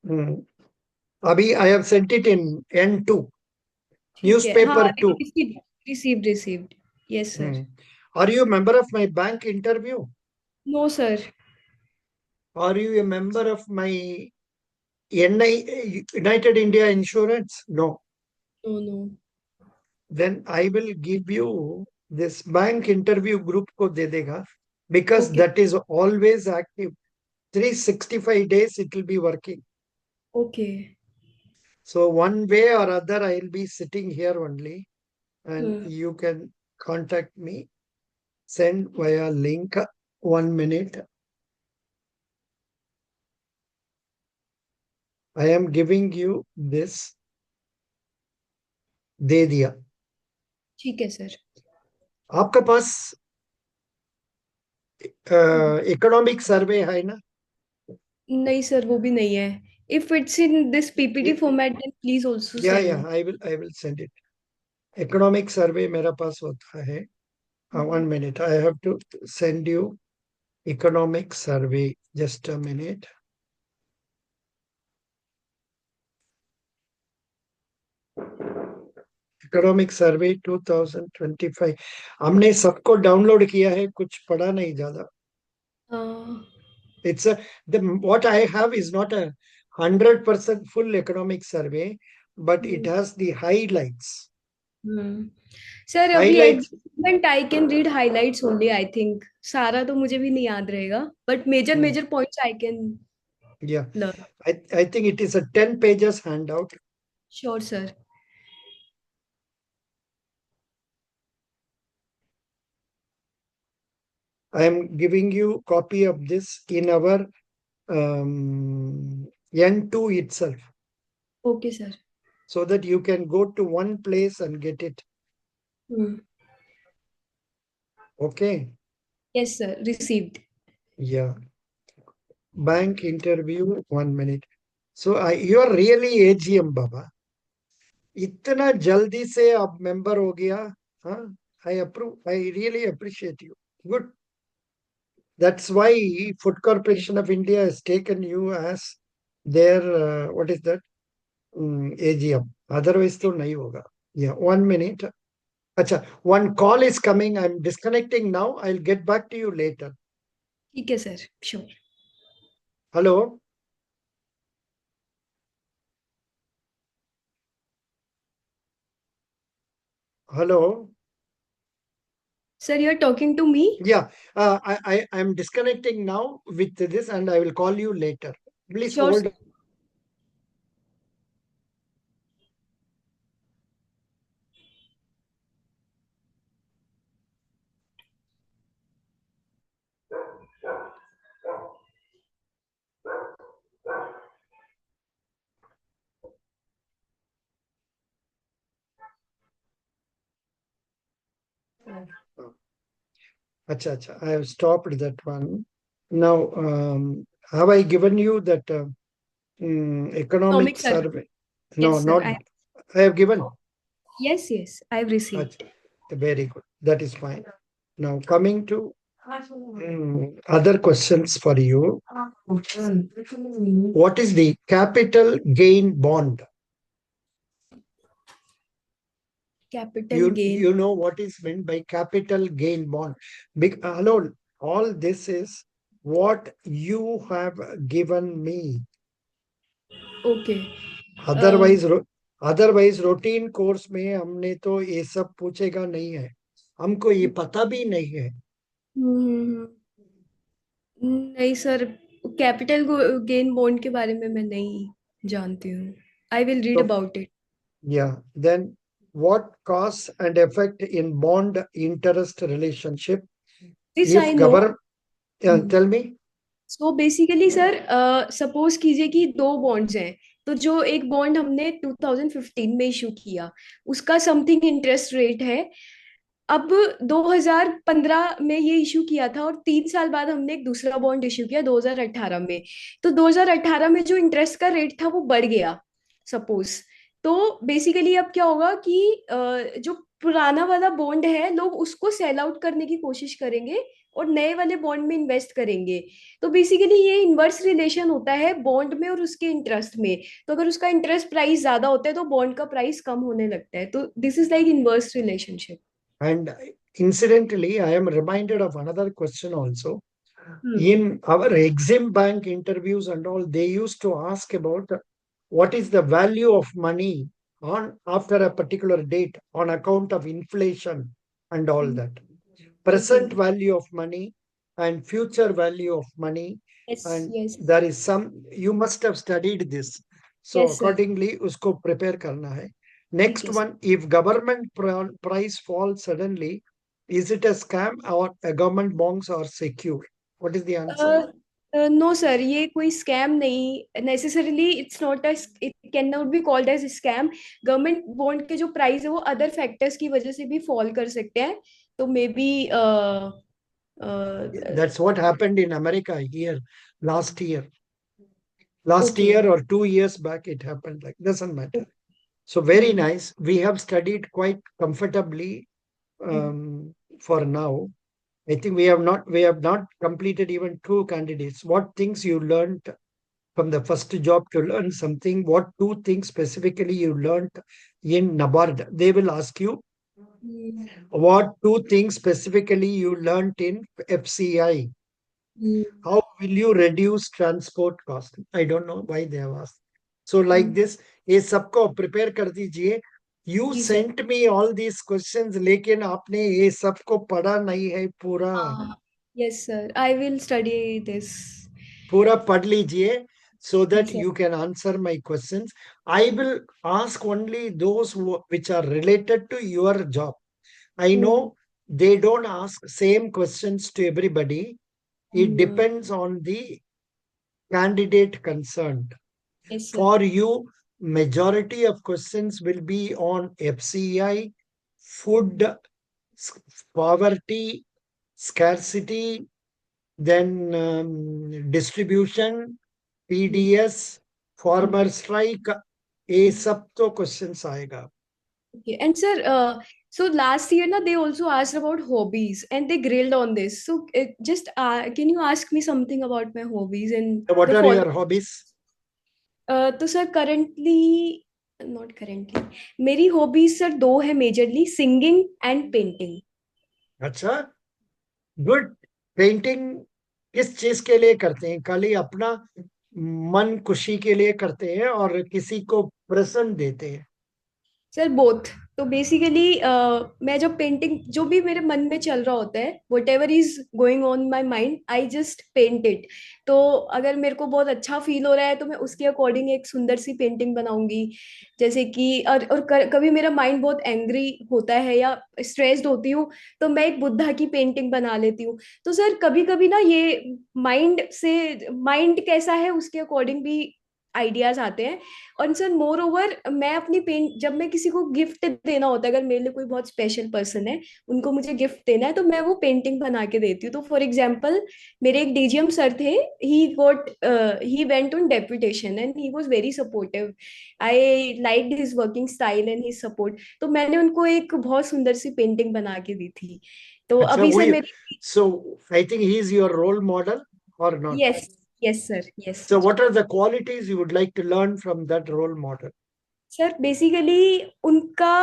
Speaker 1: Hmm. अभी I have sent it in N2.
Speaker 2: ठीक है, हाँ।
Speaker 1: Newspaper 2.
Speaker 2: Received received received. Yes sir.
Speaker 1: Hmm. Are you a member of my bank interview?
Speaker 2: No sir.
Speaker 1: Are you a member of my United India Insurance? No.
Speaker 2: No no.
Speaker 1: Then I will give you this bank interview group को दे देगा, because
Speaker 2: okay
Speaker 1: that is always active. 365 days it will be working.
Speaker 2: Okay.
Speaker 1: So one way or other, I'll be sitting here only, and
Speaker 2: hmm.
Speaker 1: you can contact me. Send via link. 1 minute. I am giving you this. दे दिया.
Speaker 2: ठीक है sir.
Speaker 1: आपका पास economic survey है ना?
Speaker 2: नहीं sir, वो भी नहीं है। If it's in this PPT format then please also
Speaker 1: या
Speaker 2: send.
Speaker 1: I will send it. Economic survey मेरा पास होता है. 1 minute. I have to send you economic survey. Just a minute. Economic survey 2025. हमने सबको डाउनलोड किया है, कुछ पढ़ा नहीं ज्यादा. It's a the what I have is not a 100% full economic survey, but it has the highlights.
Speaker 2: Sir अभी at
Speaker 1: Highlights.
Speaker 2: Moment I can read highlights only, I think सारा तो मुझे भी नहीं याद रहेगा, but major
Speaker 1: Hmm,
Speaker 2: major points I can
Speaker 1: yeah,
Speaker 2: learn.
Speaker 1: I think it is a 10 pages handout.
Speaker 2: Sure sir.
Speaker 1: I am giving you copy of this in our N2 itself,
Speaker 2: okay sir.
Speaker 1: so that you can go to one place and get it. Okay.
Speaker 2: Yes sir, received.
Speaker 1: Yeah. Bank interview, 1 minute. So you are really AGM, Baba. इतना जल्दी से आप member हो गया. हाँ. I approve. I really appreciate you. Good. That's why Food Corporation of India has taken you as their what is that? AGM. Otherwise तो नहीं होगा. Yeah. 1 minute. अच्छा. One call is coming. I'm disconnecting now. I'll get back to you later.
Speaker 2: ठीक है sir, sure.
Speaker 1: Hello. Hello.
Speaker 2: Sir you are talking to me.
Speaker 1: Yeah, I'm disconnecting now with this, and I will call you later. Please
Speaker 2: sure.
Speaker 1: hold. Acha, I have stopped that one. Now, have I given you that economic
Speaker 2: Economic survey.
Speaker 1: survey? No,
Speaker 2: Yes, sir.
Speaker 1: not. I have given.
Speaker 2: Yes, I've received.
Speaker 1: Acha, very good. That is fine. Now, coming to other questions for you. What is the capital gain bond?
Speaker 2: Capital gain.
Speaker 1: You know what is meant by capital gain bond. Hello, all this is what you have given me.
Speaker 2: Okay.
Speaker 1: Otherwise, otherwise routine course में हमने तो ये सब पूछेगा नहीं है, हमको ये पता भी नहीं है.
Speaker 2: हम्म, नहीं सर, कैपिटल गेन बॉन्ड के बारे में मैं नहीं जानती हूँ. आई विल रीड
Speaker 1: तो
Speaker 2: about it.
Speaker 1: yeah, then what cause and effect in bond interest relationship
Speaker 2: this
Speaker 1: if
Speaker 2: I know.
Speaker 1: government tell me.
Speaker 2: So basically sir, suppose कीजिए कि दो बॉन्ड्स हैं. तो जो एक बॉन्ड हमने 2015 में इशू किया, उसका समथिंग इंटरेस्ट रेट है. अब 2015 में ये इशू किया था और 3 साल बाद हमने एक दूसरा बॉन्ड इशू किया 2018 में. तो 2018 में जो इंटरेस्ट का रेट था वो बढ़ गया सपोज. तो बेसिकली अब क्या होगा कि जो पुराना वाला बॉन्ड है, लोग उसको सेल आउट करने की कोशिश करेंगे और नए वाले बॉन्ड में इन्वेस्ट करेंगे. तो बेसिकली ये इन्वर्स रिलेशन होता है बॉन्ड में और उसके इंटरेस्ट में. तो अगर उसका इंटरेस्ट प्राइस ज्यादा होता है तो बॉन्ड का प्राइस कम होने लगता है. तो this is like inverse relationship.
Speaker 1: And incidentally, I am reminded of another question also.
Speaker 2: Hmm.
Speaker 1: In our Exim Bank interviews and all, they used to ask about what is the value of money on after a particular date on account of inflation and all that. Present
Speaker 2: Okay.
Speaker 1: value of money and future value of money.
Speaker 2: Yes,
Speaker 1: And
Speaker 2: yes,
Speaker 1: there is some, you must have studied this. So
Speaker 2: yes, sir.
Speaker 1: accordingly, usko prepare karna hai.
Speaker 2: ठीक
Speaker 1: Next
Speaker 2: है sir.
Speaker 1: one, if government price falls suddenly, is it a scam or a government bonds are secure? What is the answer?
Speaker 2: No sir, ये कोई scam नहीं necessarily. It's not it can not be called as scam. Government bond के जो price है वो other factors की वजह से भी फॉल कर सकते हैं. तो may be
Speaker 1: That's what happened in America here last year. Last
Speaker 2: okay.
Speaker 1: year or 2 years back, it happened. Like, doesn't matter. So very nice. We have studied quite comfortably for now. I think we have not completed even two candidates. What things you learned from the first job to learn something? What two things specifically you learned in NABARD? They will ask you what two things specifically you learned in FCI. How will you reduce transport cost? I don't know why they have asked. So like this, ये सबको prepare कर दीजिए. You
Speaker 2: जी sir.
Speaker 1: sent me all these questions, लेकिन आपने ये सबको पढ़ा नहीं है पूरा.
Speaker 2: Yes sir, I will study this.
Speaker 1: पूरा पढ़ लीजिए so
Speaker 2: जी
Speaker 1: that
Speaker 2: sir.
Speaker 1: you can answer my questions. I will ask only those which are related to your job. I know they don't ask same questions to everybody. It depends on the candidate concerned.
Speaker 2: Yes sir.
Speaker 1: For you, majority of questions will be on FCI, food, poverty, scarcity, then distribution, PDS, farmer strike. ये सब तो questions आएगा.
Speaker 2: Okay. And sir, so last year na they also asked about hobbies and they grilled on this. So just can you ask me something about my hobbies and
Speaker 1: What
Speaker 2: the
Speaker 1: are
Speaker 2: following?
Speaker 1: your hobbies?
Speaker 2: तो sir currently, not currently, मेरी hobbies sir दो है majorly: singing and painting.
Speaker 1: अच्छा, good. Painting किस चीज के लिए करते हैं? खाली अपना मन खुशी के लिए करते हैं और किसी को प्रसन्न देते हैं?
Speaker 2: Sir both. तो बेसिकली मैं जब पेंटिंग, जो भी मेरे मन में चल रहा होता है, whatever is going on my mind, I just paint it. तो अगर मेरे को बहुत अच्छा फील हो रहा है तो मैं उसके अकॉर्डिंग एक सुंदर सी पेंटिंग बनाऊंगी. जैसे कि कभी मेरा माइंड बहुत एंग्री होता है या स्ट्रेस्ड होती हूँ तो मैं एक बुद्धा की पेंटिंग बना लेती हूँ. तो सर कभी कभी ना ये माइंड कैसा है उसके अकॉर्डिंग भी आइडियाज आते हैं। और सर मोर ओवर मैं अपनी पेंट, जब मैं किसी को गिफ्ट देना होता है, अगर मेरे लिए कोई बहुत स्पेशल पर्सन है, उनको मुझे गिफ्ट देना है, तो मैं वो पेंटिंग बना के देती हूँ। तो फॉर एग्जाम्पल मेरे एक डीजीएम सर थे, he went on deputation and he was very supportive. I liked his working style and his support. तो मैंने उनको एक बहुत सुंदर सी पेंटिंग बना के दी थी। तो
Speaker 1: अच्छा,
Speaker 2: अभी सर
Speaker 1: वही.
Speaker 2: मेरी,
Speaker 1: So I think he is your role model or not?
Speaker 2: Yes, yes sir, yes
Speaker 1: So
Speaker 2: sir.
Speaker 1: what are the qualities you would like to learn from that role model?
Speaker 2: Sir basically उनका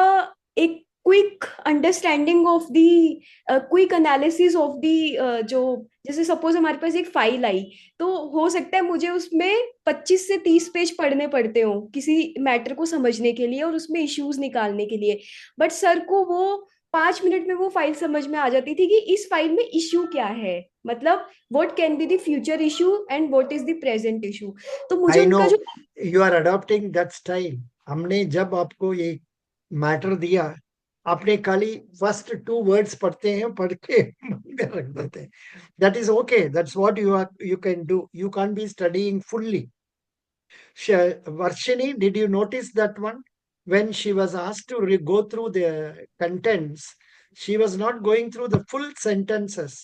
Speaker 2: एक quick understanding of the, quick analysis of the, जो जैसे suppose हमारे पास एक file आई, तो हो सकता है मुझे उसमें 25 से 30 पेज पढ़ने पड़ते हो किसी मैटर को समझने के लिए और उसमें इश्यूज निकालने के लिए। बट सर को वो 5 मिनट में वो फाइल समझ में आ जाती थी कि इस फाइल में इश्यू क्या है, मतलब what can be the future issue and what is the present issue. तो मुझे
Speaker 1: I
Speaker 2: उनका
Speaker 1: know
Speaker 2: जो,
Speaker 1: you are adopting that style. हमने जब आपको ये मैटर दिया, आपने खाली फर्स्ट 2 वर्ड्स पढ़ते हैं, पढ़ के मन में रख देते हैं. That is okay. That's what you can do. You can't be studying fully. Varshini, did you notice that one? When she was asked to go through the contents, she was not going through the full sentences.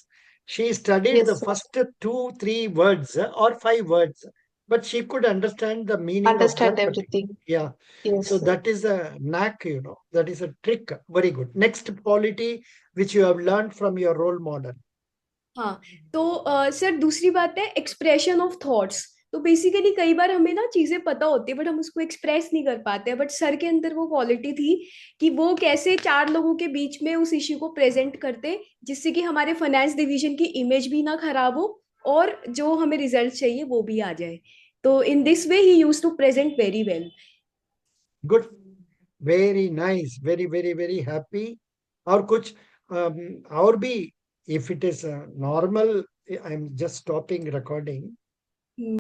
Speaker 1: She studied the
Speaker 3: Yes, sir.
Speaker 1: first 2, 3 words or 5 words, but she could understand the meaning of that
Speaker 3: Understand
Speaker 1: particular.
Speaker 3: everything.
Speaker 1: Yeah. So
Speaker 3: Yes, sir.
Speaker 1: that is a knack, that is a trick. Very good. Next quality which you have learned from your role model.
Speaker 2: हाँ, तो sir दूसरी बात है expression of thoughts. तो basically कई बार हमें ना चीजें पता होती है बट हम उसको एक्सप्रेस नहीं कर पाते हैं, बट सर के अंदर वो क्वालिटी थी कि वो कैसे 4 लोगों के बीच में उस इश्यू को प्रेजेंट करते, जिससे कि हमारे फाइनेंस डिवीजन की इमेज भी ना खराब हो और जो हमें रिजल्ट चाहिए वो भी आ जाए। तो in this way he use to present very well.
Speaker 1: Good. Very nice. Very, very, very happy. और कुछ और भी, if it is normal, I'm just stopping recording.